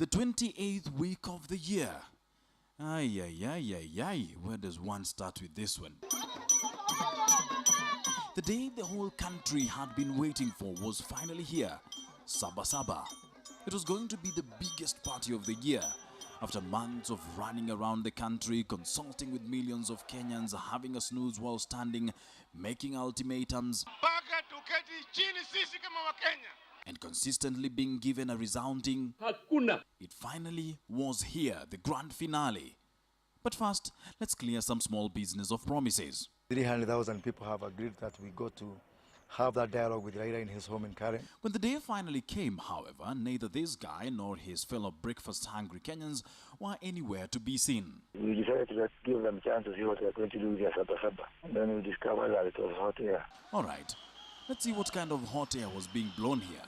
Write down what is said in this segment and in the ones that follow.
The 28th week of the year. Ay, ay, ay, ay, ay. Where does one start with this one? The day the whole country had been waiting for was finally here. Saba Saba. It was going to be the biggest party of the year. After months of running around the country, consulting with millions of Kenyans, having a snooze while standing, making ultimatums, and consistently being given a resounding Hakuna. It finally was here, the grand finale. But first, let's clear some small business of promises. 300,000 people have agreed that we go to have that dialogue with Raila in his home in Karen. When the day finally came, however, neither this guy nor his fellow breakfast-hungry Kenyans were anywhere to be seen. We decided to give them a chance to see what they're going to do with their Saba Saba. And then we discovered that it was hot air. All right, let's see what kind of hot air was being blown here.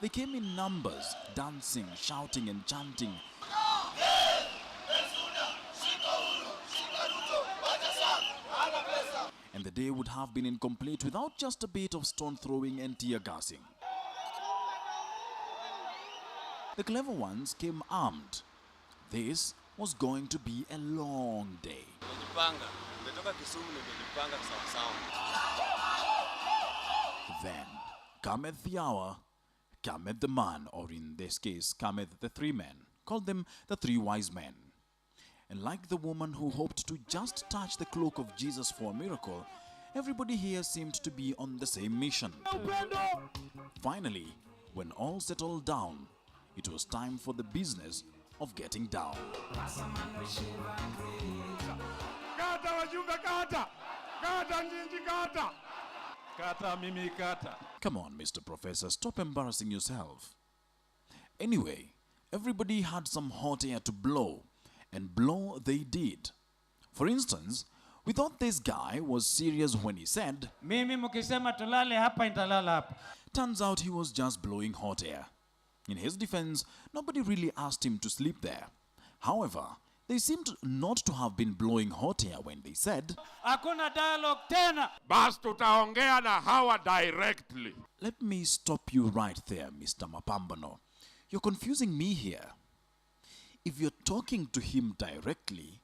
They came in numbers, dancing, shouting and chanting. And the day would have been incomplete without just a bit of stone throwing and tear gassing. The clever ones came armed. This was going to be a long day. Then cometh the hour, cometh the man, or in this case, cometh the three men. Called them the three wise men. And like the woman who hoped to just touch the cloak of Jesus for a miracle, everybody here seemed to be on the same mission. Finally, when all settled down, it was time for the business of getting down. Come on, Mr. Professor, stop embarrassing yourself. Anyway, everybody had some hot air to blow. And blow they did. For instance, we thought this guy was serious when he said, Mimi mukisema tulale hapa nitalala hapa. Turns out he was just blowing hot air. In his defense, nobody really asked him to sleep there. However, they seemed not to have been blowing hot air when they said, Hakuna dialogue tena. Bas tutaongea na hawa directly. Let me stop you right there, Mr. Mapambano. You're confusing me here. If you're talking to him directly,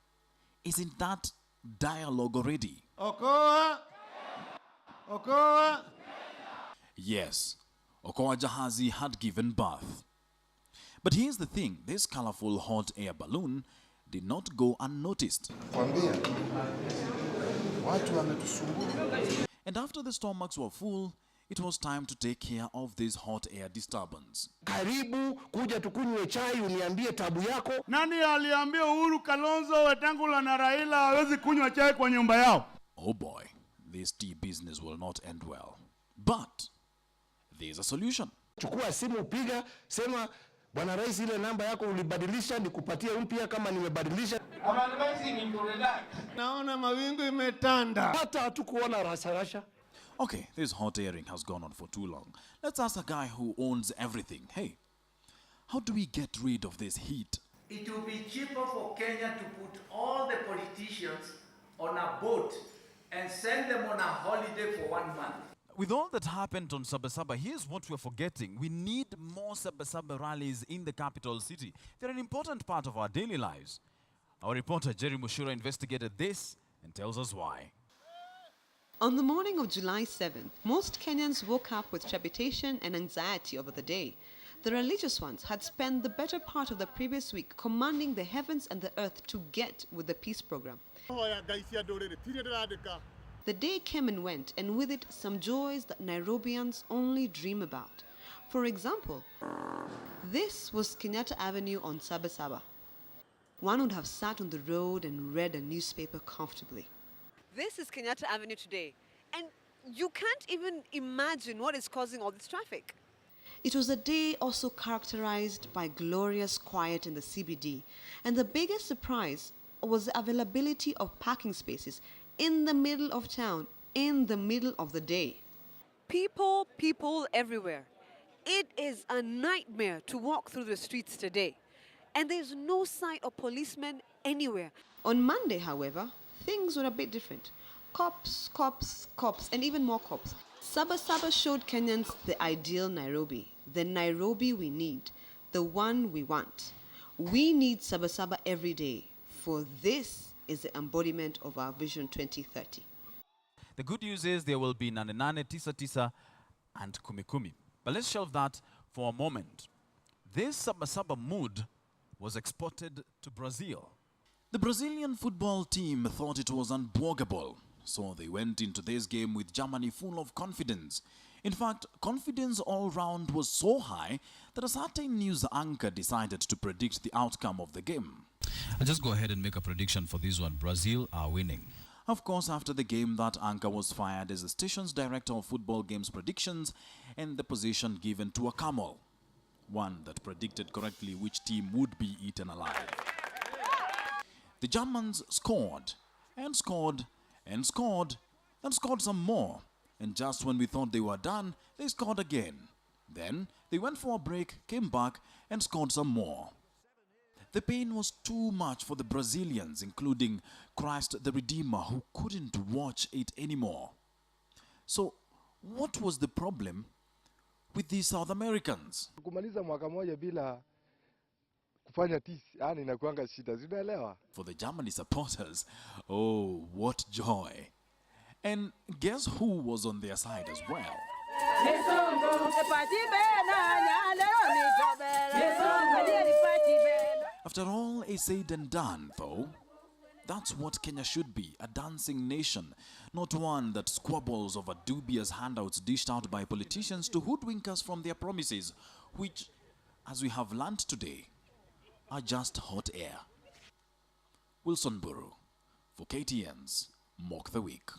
isn't that dialogue already? Okoa. Yes, Okoa Jahazi had given birth. But here's the thing, this colorful hot air balloon did not go unnoticed. And after the stomachs were full, it was time to take care of this hot air disturbance. Karibu kuja tukunywe chai uniambie tabu yako. Nani aliambia Uhuru Kalonzo, Wetangula na Raila hawezi kunywa chai kwa nyumba yao? Oh boy, this tea business will not end well. But there's a solution. Chukua simu, piga, sema Bwana Rais, ile namba yako ulibadilisha, nikupatie mpya kama nimebadilisha. Naona mawingu imetanda. Hata hatukuona rasarasha. Okay, this hot airing has gone on for too long. Let's ask a guy who owns everything. Hey, how do we get rid of this heat? It will be cheaper for Kenya to put all the politicians on a boat and send them on a holiday for 1 month. With all that happened on Saba Saba, here's what we're forgetting. We need more Saba Saba rallies in the capital city. They're an important part of our daily lives. Our reporter Jerry Mushura investigated this and tells us why. On the morning of July 7th, most Kenyans woke up with trepidation and anxiety over the day. The religious ones had spent the better part of the previous week commanding the heavens and the earth to get with the peace program. The day came and went, and with it some joys that Nairobians only dream about. For example, this was Kenyatta Avenue on Saba Saba. One would have sat on the road and read a newspaper comfortably. This is Kenyatta Avenue today, and you can't even imagine what is causing all this traffic. It was a day also characterized by glorious quiet in the CBD, and the biggest surprise was the availability of parking spaces in the middle of town, in the middle of the day. People everywhere. It is a nightmare to walk through the streets today, and there's no sight of policemen anywhere. On Monday, however, things were a bit different. Cops, and even more cops. Saba Saba showed Kenyans the ideal Nairobi, the Nairobi we need. the one we want. We need Sabasaba every day, for this is the embodiment of our Vision 2030. The good news is there will be Nane Nane, Tisa Tisa, and Kumi Kumi. But let's shelve that for a moment. This Sabasaba mood was exported to Brazil. The Brazilian football team thought it was unblockable, so they went into this game with Germany full of confidence. In fact, confidence all round was so high that a certain news anchor decided to predict the outcome of the game. I'll just go ahead and make a prediction for this one. Brazil are winning. Of course, after the game, that anchor was fired as the station's director of football games predictions and the position given to a camel, one that predicted correctly which team would be eaten alive. The Germans scored and scored and scored and scored some more. And just when we thought they were done, they scored again. Then they went for a break, came back and scored some more. The pain was too much for the Brazilians, including Christ the Redeemer, who couldn't watch it anymore. So, what was the problem with these South Americans? Kumaliza mwaka moja bila kufanya tisi, yani inakuanga shida, zinaelewa? For the Germany supporters, oh, what joy. And guess who was on their side as well? After all is said and done, though, that's what Kenya should be, a dancing nation, not one that squabbles over dubious handouts dished out by politicians to hoodwink us from their promises, which, as we have learnt today, are just hot air. Wilson Buru, for KTN's Mock the Week.